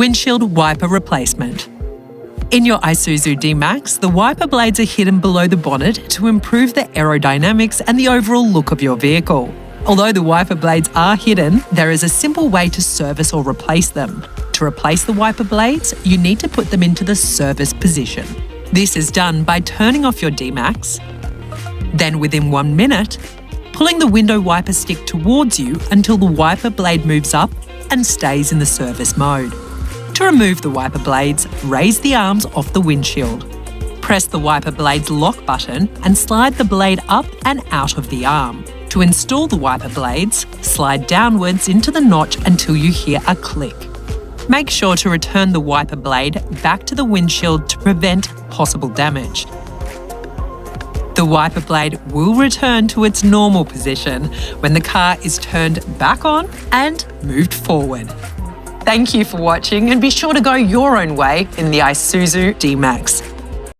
Windshield wiper replacement. In your Isuzu D-Max, the wiper blades are hidden below the bonnet to improve the aerodynamics and the overall look of your vehicle. Although the wiper blades are hidden, there is a simple way to service or replace them. To replace the wiper blades, you need to put them into the service position. This is done by turning off your D-Max, then within 1 minute, pulling the window wiper stick towards you until the wiper blade moves up and stays in the service mode. To remove the wiper blades, raise the arms off the windshield. Press the wiper blade's lock button and slide the blade up and out of the arm. To install the wiper blades, slide downwards into the notch until you hear a click. Make sure to return the wiper blade back to the windshield to prevent possible damage. The wiper blade will return to its normal position when the car is turned back on and moved forward. Thank you for watching, and be sure to go your own way in the Isuzu D-Max.